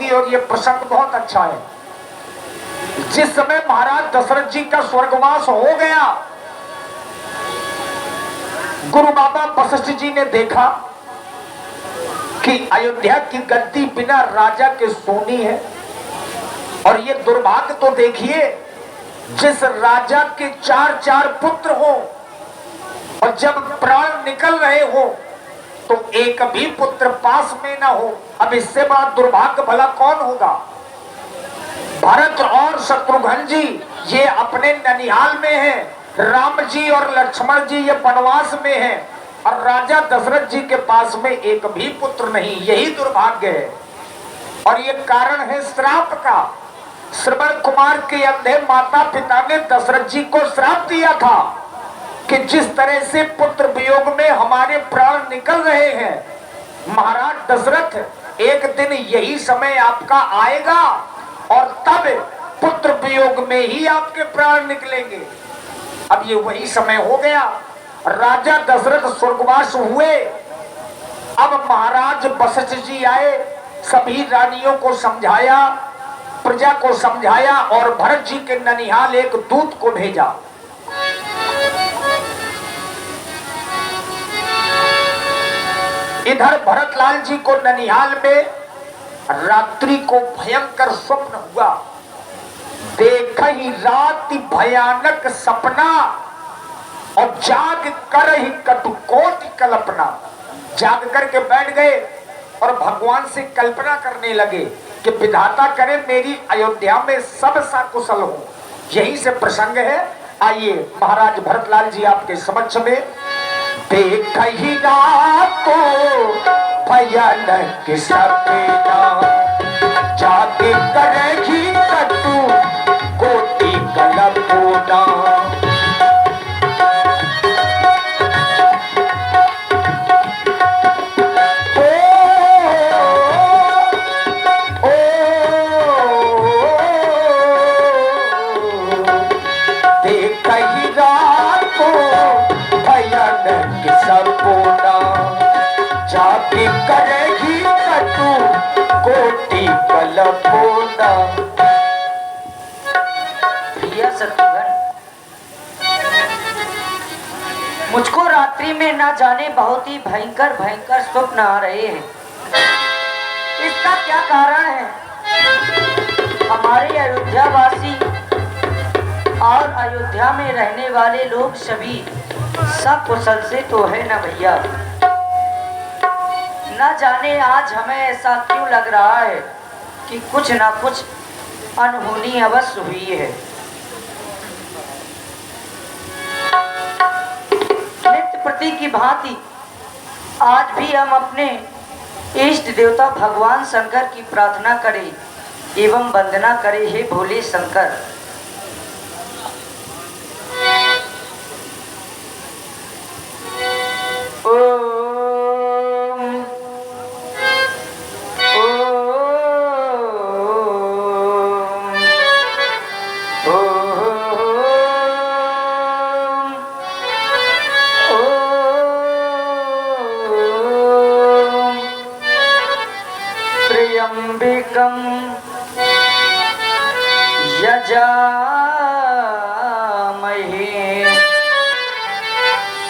होगी और ये प्रसंग बहुत अच्छा है। जिस समय महाराज दशरथ जी का स्वर्गवास हो गया, गुरु बाबा वशिष्ठ जी ने देखा कि अयोध्या की गद्दी बिना राजा के सोनी है। और ये दुर्भाग्य तो देखिए, जिस राजा के 4 पुत्र हो और जब प्राण निकल रहे हो तो एक भी पुत्र पास में ना हो। अब इससे बड़ा दुर्भाग्य भला कौन होगा। भरत और शत्रुघ्न जी ये अपने ननिहाल में हैं, राम जी और लक्ष्मण जी ये वनवास में हैं और राजा दशरथ जी के पास में एक भी पुत्र नहीं। यही दुर्भाग्य है और ये कारण है श्राप का। श्रवण कुमार के अंधे माता पिता ने दशरथ जी को श्राप दिया था कि जिस तरह से पुत्र वियोग में हमारे प्राण निकल रहे हैं, महाराज दशरथ एक दिन यही समय आपका आएगा और तब पुत्र वियोग में ही आपके प्राण निकलेंगे। अब ये वही समय हो गया। राजा दशरथ स्वर्गवास हुए। अब महाराज वशिष्ठ जी आए, सभी रानियों को समझाया, प्रजा को समझाया और भरत जी के ननिहाल एक दूत को भेजा। इधर भरतलाल जी को ननिहाल में रात्रि को भयंकर स्वप्न हुआ। देख ही रात भयानक सपना और जाग कर ही कटुकोटि कल्पना। जाग करके बैठ गए और भगवान से कल्पना करने लगे कि विधाता करे मेरी अयोध्या में सब सकुशल हो। यही से प्रसंग है। आइए महाराज भरतलाल जी आपके समक्ष में। देख ही रात को भयानक सपना, जागे करेगी कटु कोटि कल्पना। देख ही रात को भयानक सपना, जागे करेगी कटु कोटि कल्पना। प्रिय शत्रुघ्न, मुझको रात्रि में ना जाने बहुत ही भयंकर भयंकर स्वप्न आ रहे हैं। इसका क्या कारण है? हमारे अयोध्यावासी और अयोध्या में रहने वाले लोग सभी सकुशल से तो है ना भैया? न जाने आज हमें ऐसा क्यों लग रहा है कि कुछ ना कुछ अनहोनी अवश्य हुई है। नित्य प्रति की भांति आज भी हम अपने इष्ट देवता भगवान शंकर की प्रार्थना करें एवं वंदना करें। हे भोले शंकर, त्र्यंबकं यजामहे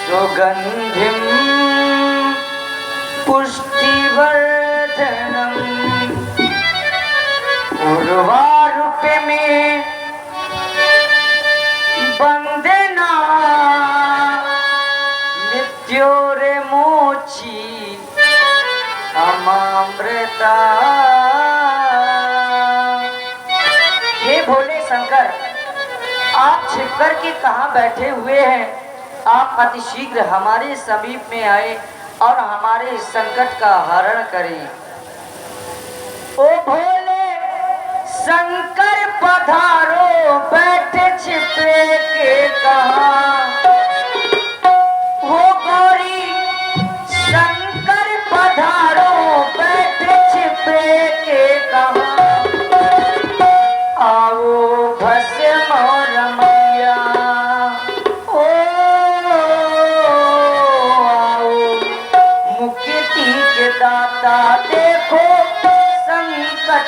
सुगंधिं पुष्टिवर्धनम्। उर्वारुकमें वंदना मृत्योर्मोक्षी अमामृता। हे भोले शंकर, आप छिपकर के कहाँ बैठे हुए हैं? आप अति शीघ्र हमारे समीप में आए और हमारे संकट का हरण करें। ओ भोले शंकर पधारो, बैठे छिपे के कहाँ? हो गौरी शंकर पधारो, बैठे छिपे के कहाँ? आओ भस्म रमैया, ओ आओ मुक्ति के दाता, देखो संकट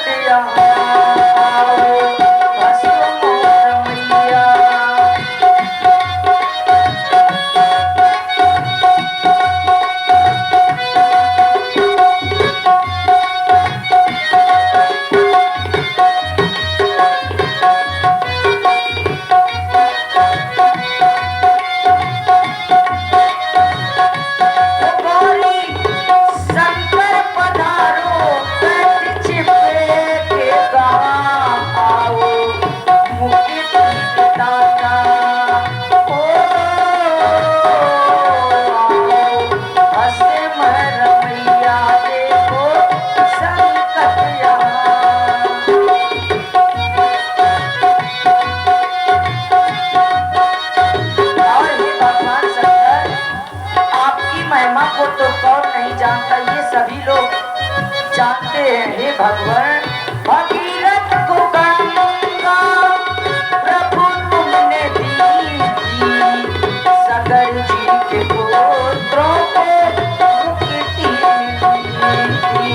जानते हैं हे भगवान, भगीरथ को गंगा प्रभु तुमने दी थी, सगर जी के पुत्रों को मुक्ति मिली थी।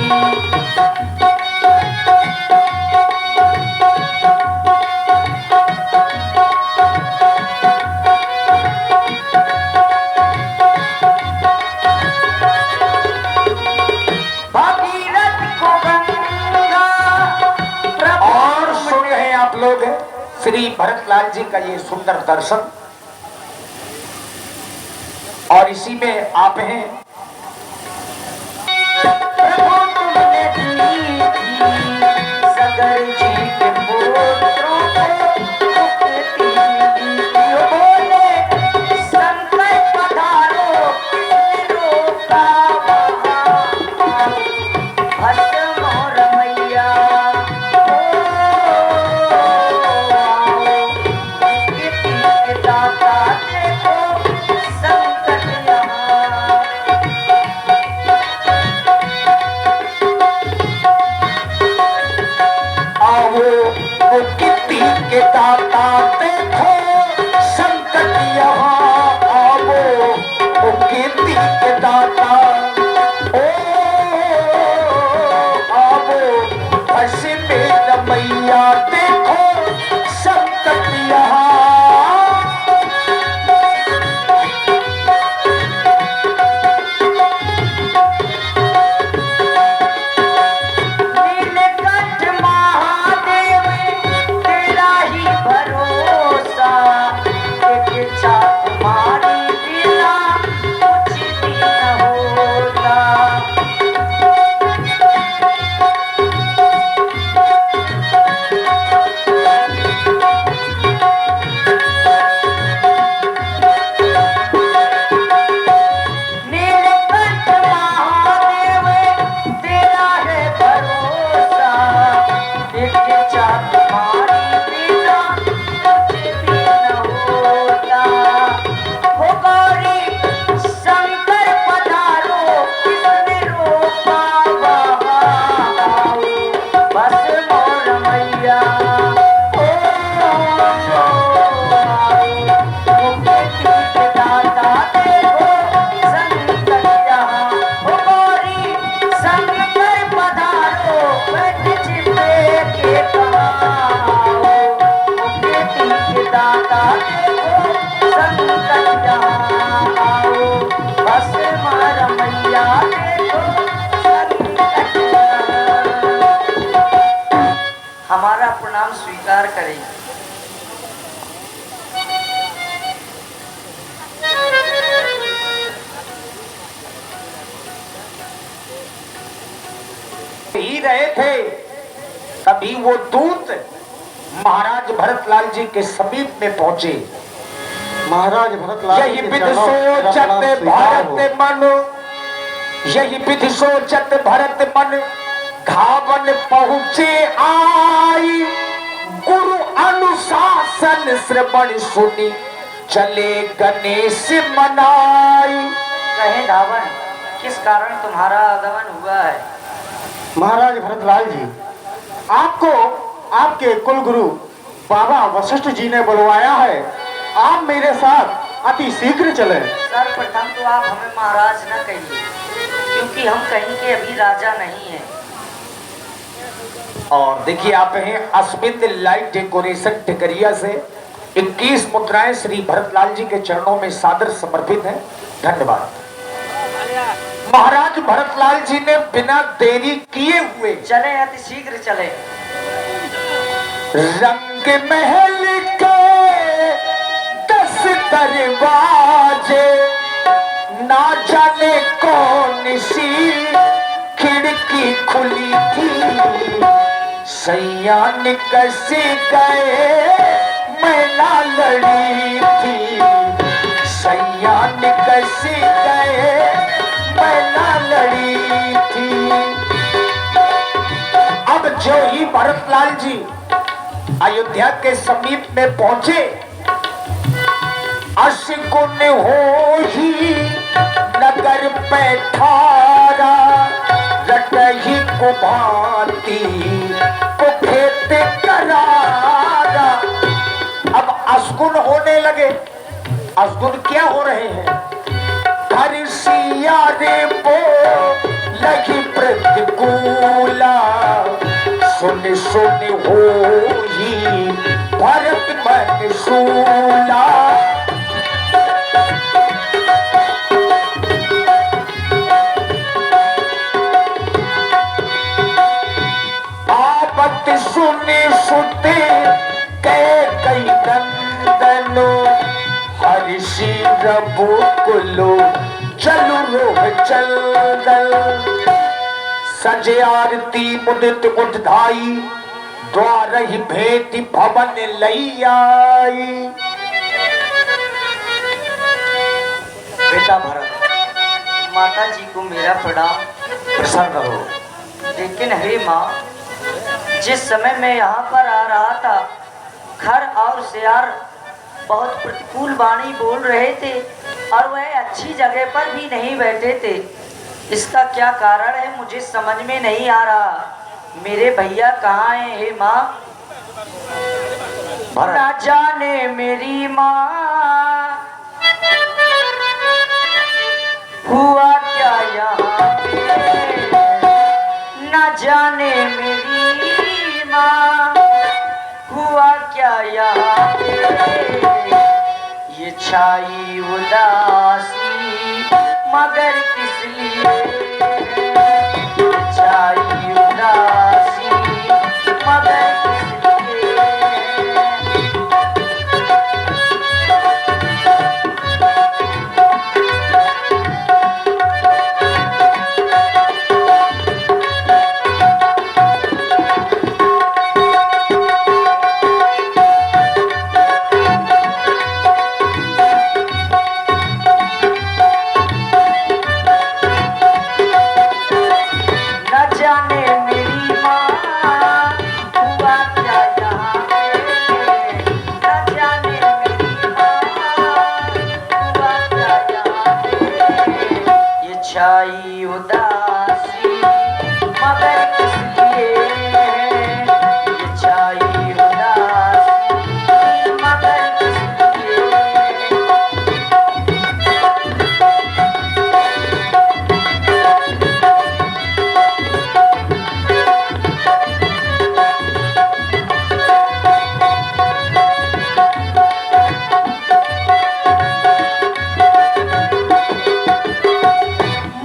श्री भरतलाल जी का ये सुंदर दर्शन, और इसी में आप हैं। प्रभु तुमने दी थी, सगर जी के पुत्रों को मुक्ति मिली थी। बोले शंकर पधारो, किसने रोका वहाँ, भस्म रमैया के दाता देखो संकट यहाँ आवो, वो कीर्ति के दाता ओ आवो, फंसे में रमैया देखो संकट यहाँ। हमारा प्रणाम स्वीकार करें। ही रहे थे, तभी वो दूत महाराज भरतलाल जी के समीप में पहुंचे। महाराज भरतलाल यही विधि सोचत भरत मन, यही विधि सोचत भरत मन, घावन पहुंचे आई, गुरु अनुशासन श्रवण सुनी, चले गणेश मनाई। कहे धावन, किस कारण तुम्हारा आगमन हुआ है? महाराज भरतलाल जी, आपको आपके कुलगुरु बाबा वशिष्ठ जी ने बुलवाया है, आप मेरे साथ अति शीघ्र चले। सर्वप्रथम तो आप हमें महाराज न कहिए, क्योंकि हम कहीं के अभी राजा नहीं हैं। और देखिए आप हैं अस्मित लाइट डेकोरेशन टिकरिया से 21 मुद्राएं श्री भरतलाल जी के चरणों में सादर समर्पित हैं। धन्यवाद। महाराज भरतलाल जी ने बिना देरी किए हुए चले, अति शीघ्र चले। रंग महल के 10 दरवाजे, ना जाने कौन सी खिड़की खुली थी, सैयान कैसे गए मैं ना लड़ी थी, सैयान कैसे गए मैं ना लड़ी थी। अब जो ही भरतलाल जी अयोध्या के समीप में पहुंचे, अशगुन हो ही नगर पैठारा, रटही को भांति को खेत करारा। अब अशगुन होने लगे। अशगुन क्या हो रहे हैं? हर सियारे बो लगी प्रतिकूला, सुन सुन हो ही भरत मन सूला। आबत सुने सुते कई नंदनो, हर्षि रघुकुलो चलु रोह चंदन। सजे आरती मुदित उठाई, द्वार ही भेंट भवन लई आई। बेटा भरत, माता जी को मेरा प्रणाम। प्रसन्न रहो। लेकिन हे माँ, जिस समय मैं यहाँ पर आ रहा था, घर और सियार बहुत प्रतिकूल वाणी बोल रहे थे और वह अच्छी जगह पर भी नहीं बैठे थे। इसका क्या कारण है मुझे समझ में नहीं आ रहा। मेरे भैया कहाँ हैं हे माँ? ना जाने मेरी माँ हुआ क्या यहाँ पे, ना जाने मेरी माँ हुआ क्या यहाँ पे। ये छाई उदासी मगर किस लिए, ये छाई उदासी मगर किस लिए। छाई उदासी मगर किस लिए, ये छाई उदासी मगर किस लिए।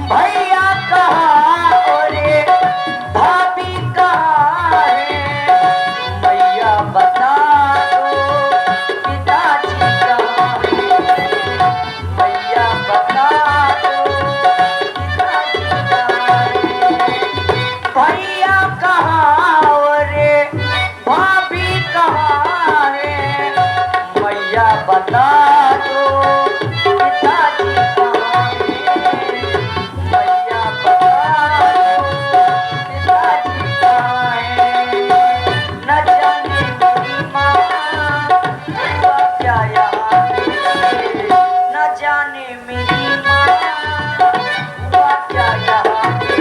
भैया कहाँ और भाभी कहाँ है, भैया बता दो पिताजी कहाँ है, भैया बता दो पिताजी कहाँ है। भैया कहाँ और भाभी कहाँ है, भैया बता दो पिताजी कहाँ है, भैया बता दो पिताजी कहाँ है। न जाने मेरी माँ हुआ क्या यहाँ पे, न जाने मेरी माँ हुआ क्या यहाँ पे।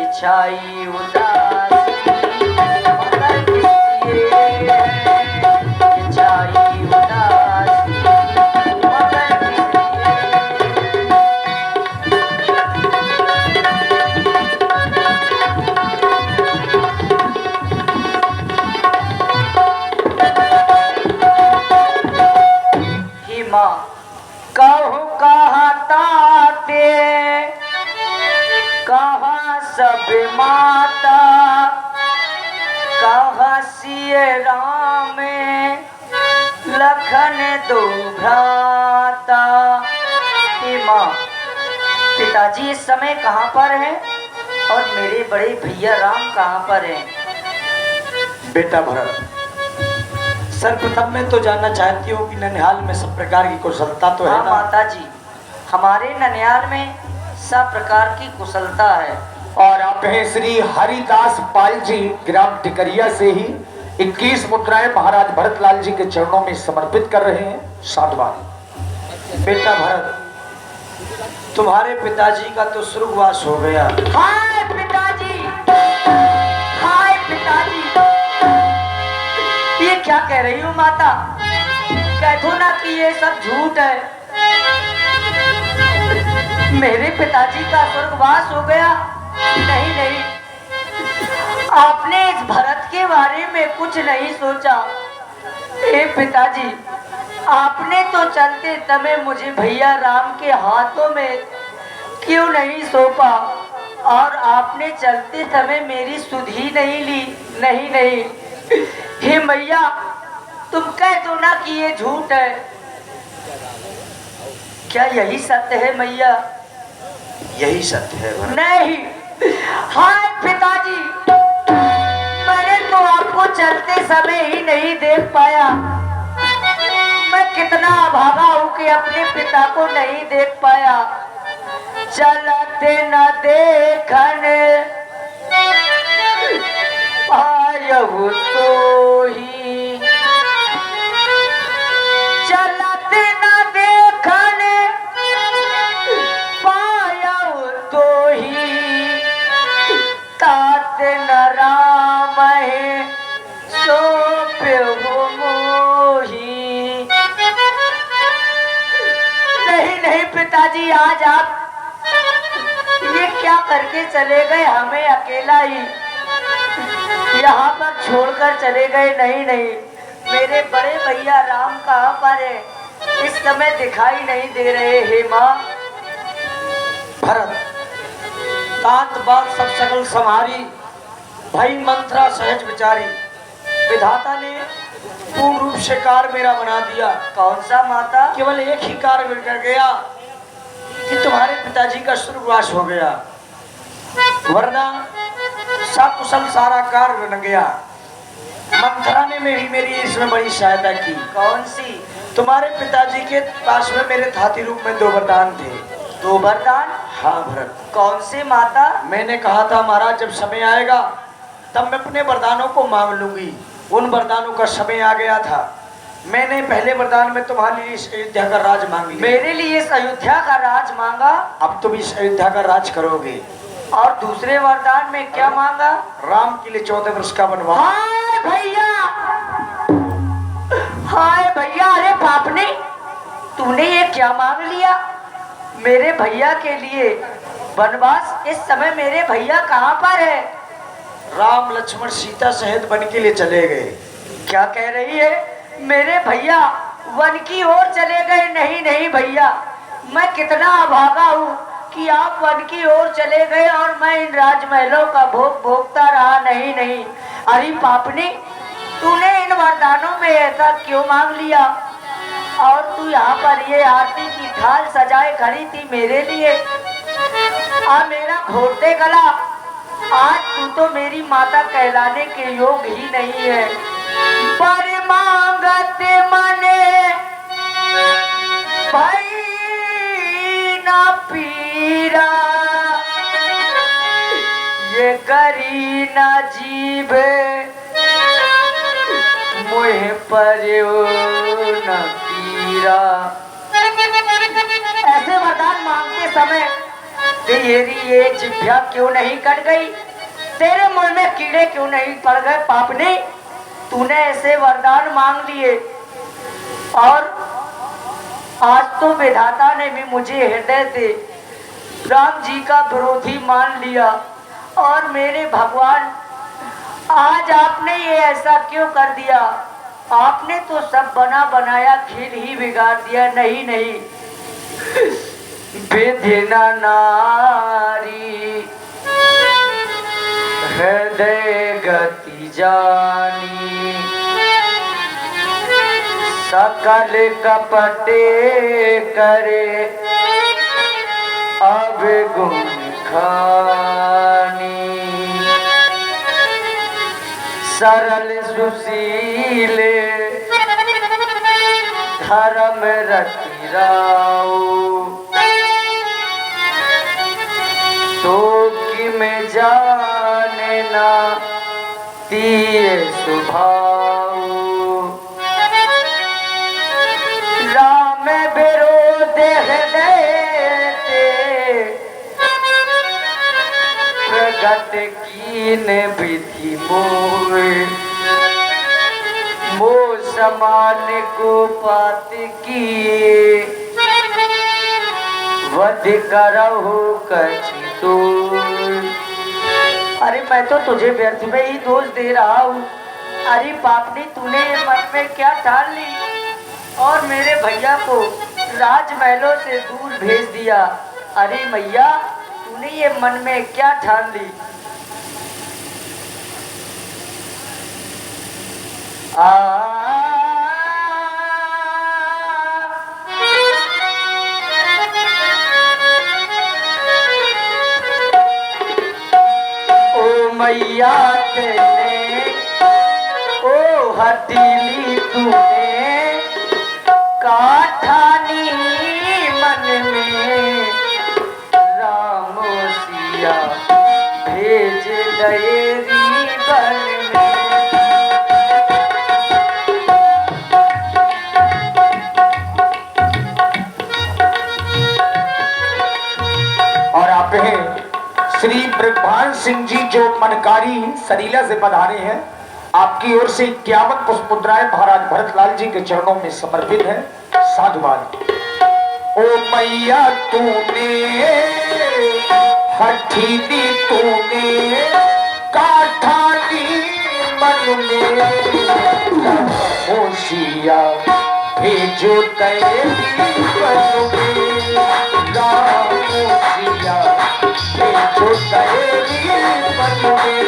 ये छाई उदासी मगर किस लिए, ये छाई उदासी मगर किस लिए। पिताजी इस समय कहाँ पर हैं और मेरे बड़े भैया राम कहाँ पर हैं? बेटा भरत, सर्वप्रथम मैं तो जानना चाहती हूँ कि ननिहाल में सब प्रकार की कुशलता तो है हाँ ना? माता जी, हमारे ननिहाल में सब प्रकार की कुशलता है। और आप हैं श्री हरिदास पाल जी, ग्राम टिकरिया से ही 21 मुद्राएं महाराज भरतलाल जी के चरणों में समर्पित कर रहे हैं। साधुवाद। बेटा भरत, तुम्हारे पिताजी का तो स्वर्गवास हो गया। हाय पिताजी, हाय पिताजी। ये क्या कह रही हूँ माता? कह दो ना कि ये सब झूठ है। मेरे पिताजी का स्वर्गवास हो गया? नहीं नहीं, आपने इस भरत के बारे में कुछ नहीं सोचा। हे पिताजी, आपने तो चलते समय मुझे भैया राम के हाथों में क्यों नहीं सौंपा, और आपने चलते समय मेरी सुध ही नहीं ली। नहीं नहीं, हे मैया, तुम कह दो ना कि ये झूठ है। क्या यही सत्य है मैया? यही सत्य है भरत। नहीं। हाय पिताजी, मैंने तो आपको चलते समय ही नहीं देख पाया। मैं कितना अभागा हूँ कि अपने पिता को नहीं देख पाया। चलते न देखन पायहु तो ही, चलते न देखन पायहु तो ही, तात न राम है सौंप्यहु मोही। नहीं नहीं पिताजी, आज आप ये क्या करके चले गए? हमें अकेला ही यहाँ पर छोड़कर चले गए। नहीं नहीं, मेरे बड़े भैया राम कहाँ पर है? इस समय दिखाई नहीं दे रहे। हे माँ। भरत, तात बात सब सकल समारी, भाई मंत्रा सहज विचारी। विधाता ने पूर्ण रूप से कार्य मेरा बना दिया। कौन सा माता? केवल एक ही कार्य बिगड़ गया कि तुम्हारे पिताजी का स्वर्गवास हो गया, वरना सकुशल सारा कार्य बन गया। मंथरा ने मेरी इसमें बड़ी सहायता की। कौन सी? तुम्हारे पिताजी के पास में मेरे धाती रूप में 2 वरदान थे। 2 वरदान? हाँ भरत। कौन से माता? मैंने कहा था महाराज, जब समय आएगा तब मैं अपने वरदानों को मांग लूंगी। उन वरदानों का समय आ गया था। मैंने पहले वरदान में तुम्हारे लिए इस अयोध्या का राज मांग लिया। मेरे लिए इस अयोध्या का राज मांगा? अब तुम इस अयोध्या का राज करोगे। और दूसरे वरदान में क्या मांगा? राम के लिए 14 वर्ष का वनवास। हाय भैया, हाय भैया। अरे बाप ने, तूने ये क्या मांग लिया? मेरे भैया के लिए वनवास? इस समय मेरे भैया कहाँ पर है? राम लक्ष्मण सीता सहित वन के लिए चले गए। क्या कह रही है? मेरे भैया वन की ओर चले गए? नहीं नहीं भैया, मैं कितना अभागा हूँ कि आप वन की ओर चले गए और मैं इन राजमहलों का भोग भोगता रहा। नहीं नहीं, अरे पापनी, तूने इन वरदानों में ऐसा क्यों मांग लिया? और तू यहाँ पर ये आरती की थाल सजाए खड़ी थी मेरे लिए। मेरा घोटे गला, आज तू तो मेरी माता कहलाने के योग ही नहीं है। पर मांगते मने भाई ना पीरा, ये करी ना जीवे मोह पर न पीरा। ऐसे वरदान मांगते समय तेरी ये जिभ्या क्यों नहीं कट गई? तेरे मुंह में कीड़े क्यों नहीं पड़ गए? पापनी, तूने ऐसे वरदान मांग लिए और आज तो विधाता ने भी मुझे हृदय से राम जी का विरोधी मान लिया। और मेरे भगवान, आज आपने ये ऐसा क्यों कर दिया? आपने तो सब बना बनाया खेल ही बिगाड़ दिया। नहीं नहीं, विधिना नारी हृदय गति जानी, सकल कपटे करे अब गुण खानी सरल सुशीले धर्म रति राव तो कि में जाने ना तिये स्वभाव राम विरोध देते प्रगट कीन विधि मोह मो समान को पात किए वध करहु कछि तो। अरे मैं तो तुझे व्यर्थ में ही दोष दे रहा हूँ। अरे पापनी तूने मन में क्या ठान ली और मेरे भैया को राजमहलों से दूर भेज दिया। अरे मैया तूने ये मन में क्या ठान ली। ओ मैया तेने ओ हथेली तूने काठानी मन में राम सिया भेज दयरी बन में। और आप हैं श्री ब्रह्मान सिंह जी जो मनकारी सरीला से पधारे हैं, आपकी ओर से 51 पुष्प मुद्राएं महाराज भरतलाल जी के चरणों में समर्पित है। साधुवाद। ओ मैया तूने हठीली तूने काठाली मन में होशिया भेजो तेरी बन में होशिया भेजो तेरी बन में।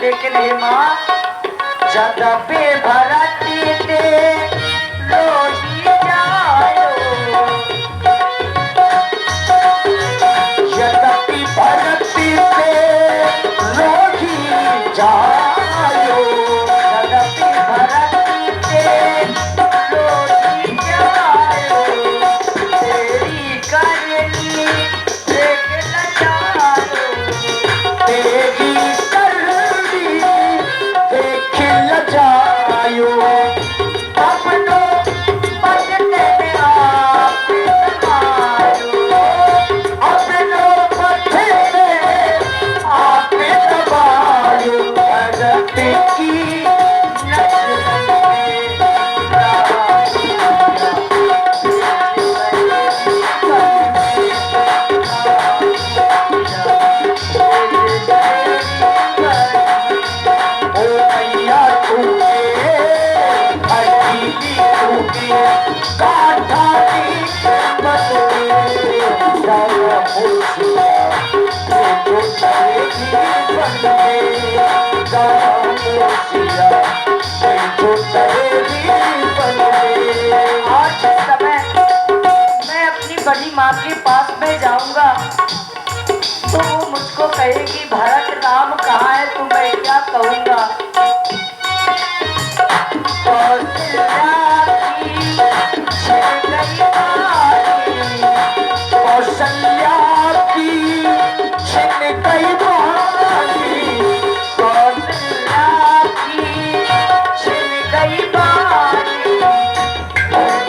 लेकिन हे माँ जदपि भरती ते लोही जायो यद्यपि भरती ते लोही जायो यद्यपि भरती ते लोही जायो तेरी करनी देख न जायो तेरी जायो अपनो बचने में आप समायो अपनो पथे में आप दबायो भरती की नजर में आज इस समय मैं अपनी बड़ी माँ के पास में जाऊंगा तो वो मुझको कहेगी भरत राम कहाँ है तो मैं क्या कहूँगा। कौशल्या की छिन गई बानी कौशल्या की छिन गई बानी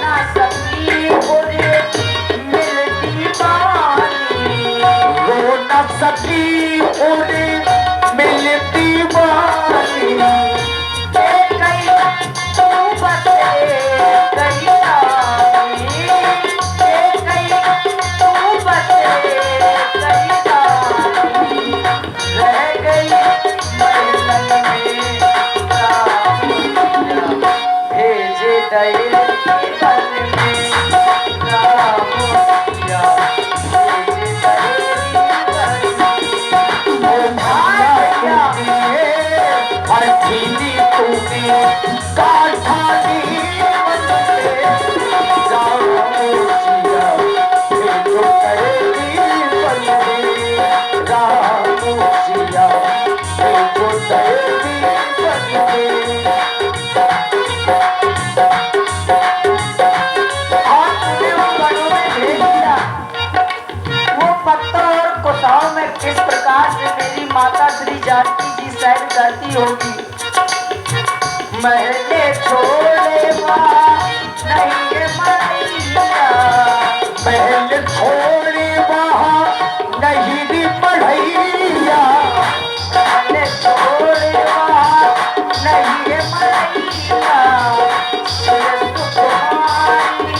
ना सब सखी उड़े मिलती बानी किस प्रकार से मेरी माता श्री जानकी जी सहन करती होगी। महले छोड़े नहीं ये मैया, महल छोड़े वहाँ नहीं री पढ़ैया, महले छोड़े नहीं ये मैया, सब तो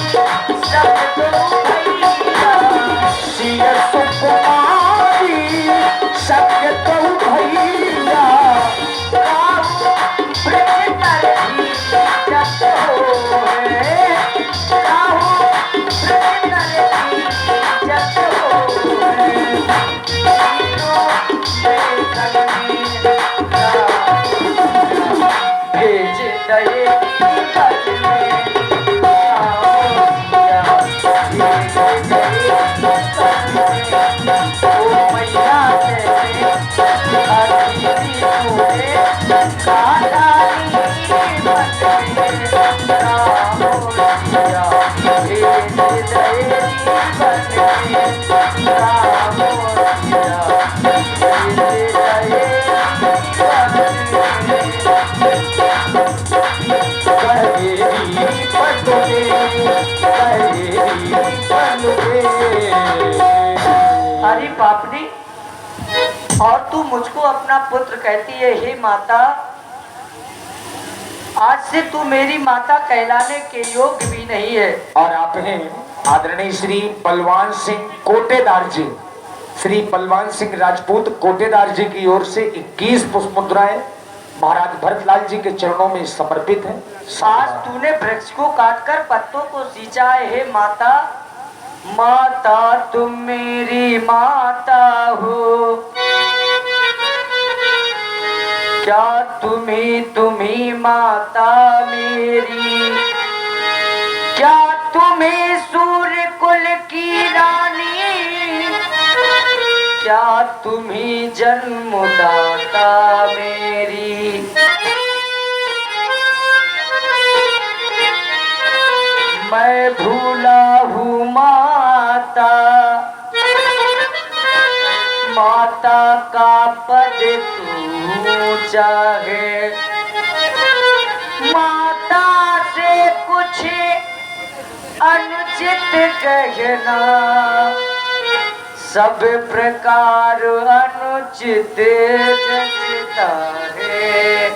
भैया, सिया सुकुमारी सत्य तो भैया, अरे पापनी, और तू मुझको अपना पुत्र कहती है। हे माता, आज से तू मेरी माता कहलाने के योग्य भी नहीं है। और आप हैं आदरणीय श्री बलवान सिंह कोटेदार जी, श्री बलवान सिंह राजपूत कोटेदार जी की ओर से 21 पुष्प मुद्राएं महाराज भरतलाल जी के चरणों में समर्पित है। आज तूने वृक्ष को काटकर पत्तों को सींचा है। हे माता, माता तुम मेरी माता हो, क्या तुम्ही माता मेरी, क्या तुम्हें सूर्य कुल की रानी, क्या तुम्ही जन्मदाता मेरी। मैं भूला हूँ माता, माता का पद तू चाहे, माता से कुछ अनुचित कहना, सब प्रकार अनुचित जचता है।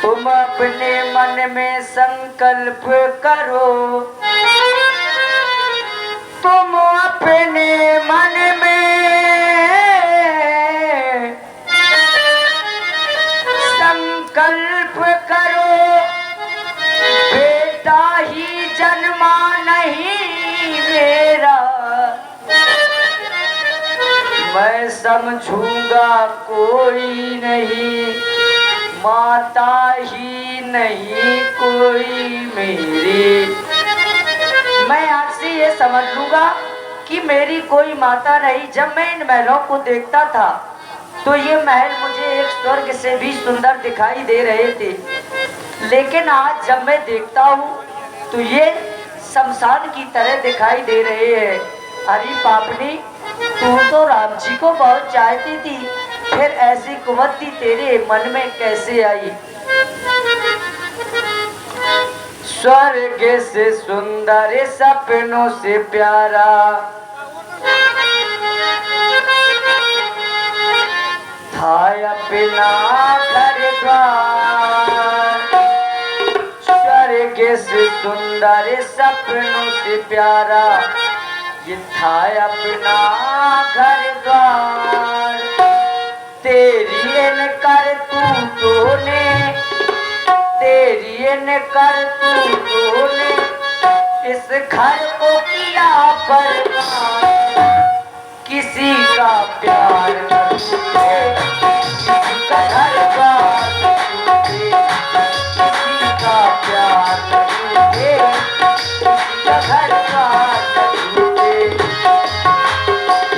तुम अपने मन में संकल्प करो, तुम अपने मन में संकल्प करो, बेटा ही जन्मा नहीं मेरा, मैं समझूंगा कोई नहीं, माता ही नहीं कोई मेरी। मैं आज से ये समझ लूंगा कि मेरी कोई माता नहीं। जब मैं इन महलों को देखता था तो ये महल मुझे एक स्वर्ग से भी सुंदर दिखाई दे रहे थे, लेकिन आज जब मैं देखता हूँ तो ये शमशान की तरह दिखाई दे रहे हैं। अरे पापनी, तू तो राम जी को बहुत चाहती थी, फिर ऐसी कुवती तेरे मन में कैसे आई? स्वर्ग से सुंदर सपनों से प्यारा सुंदर सपनों से प्यारा ये था अपना घर द्वार। तेरी इन करतूतों ने, तेरी इन करतूतों ने इस घर को किया बर्बाद। किसी का प्यार न छूटे, किसी का घर द्वार न छूटे, किसी का प्यार न छूटे, किसी का घर द्वार न छूटे।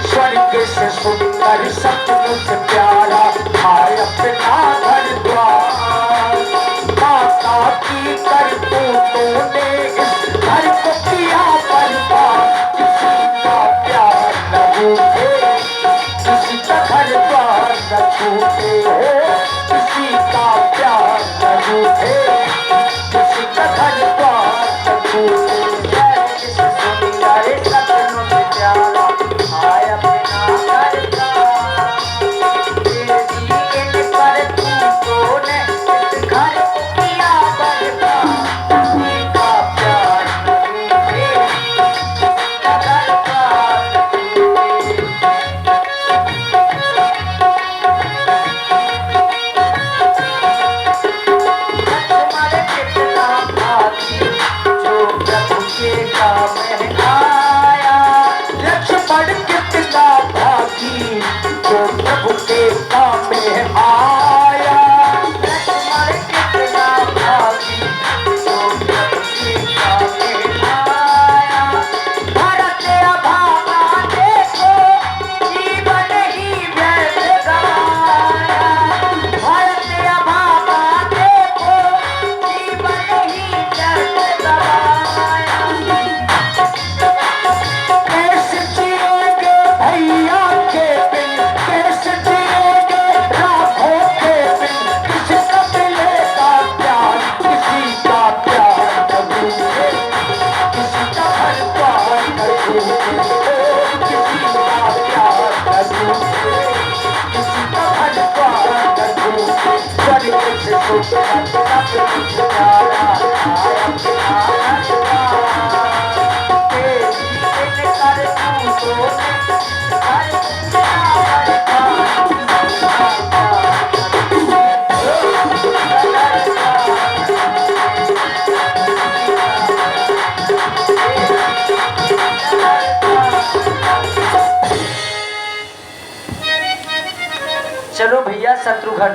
स्वर्ग से सुंदर सपनों से प्यारा हाय अपना घर द्वार। माता की करतूतों ने इस घर को किया बर्बाद। किसी का प्यार न छूटे, किसी का घर द्वार न छूटे, किसी का प्यार न छूटे, किसी का घर द्वार न छूटे। इस सुंदर सपनों से प्यारा हाय अपना घर द्वार। तेरी इन करतूतों ने इस घर को किया बर्बाद। किसी का प्यार न छूटे, किसी का घर द्वार न छूटे। तुम्हारे कितना भागी जो प्रभु के काम में आया। लक्ष्मण कितना भागी जो प्रभु के काम में आया। लक्ष्मण कितना भागी जो प्रभु के काम में आया। भरत अभागा देखो जीवन ही व्यर्थ गवाया। भरत अभागा देखो जीवन ही व्यर्थ गवाया। कैसे जिएंगे भैया के बिन, कैसे जिएंगे राघों के बिन। किसी का मिलेगा प्यार, किसी का प्यार न छूटे, किसी का घर द्वार न छूटे, किसी का प्यार न छूटे, किसी का घर द्वार न छूटे। स्वर्ग से सुंदर सपनों से प्यारा हाय अपना घर द्वार। तेरी इन करतूतों ने घर को किया बर्बाद। चलो भैया शत्रुघ्न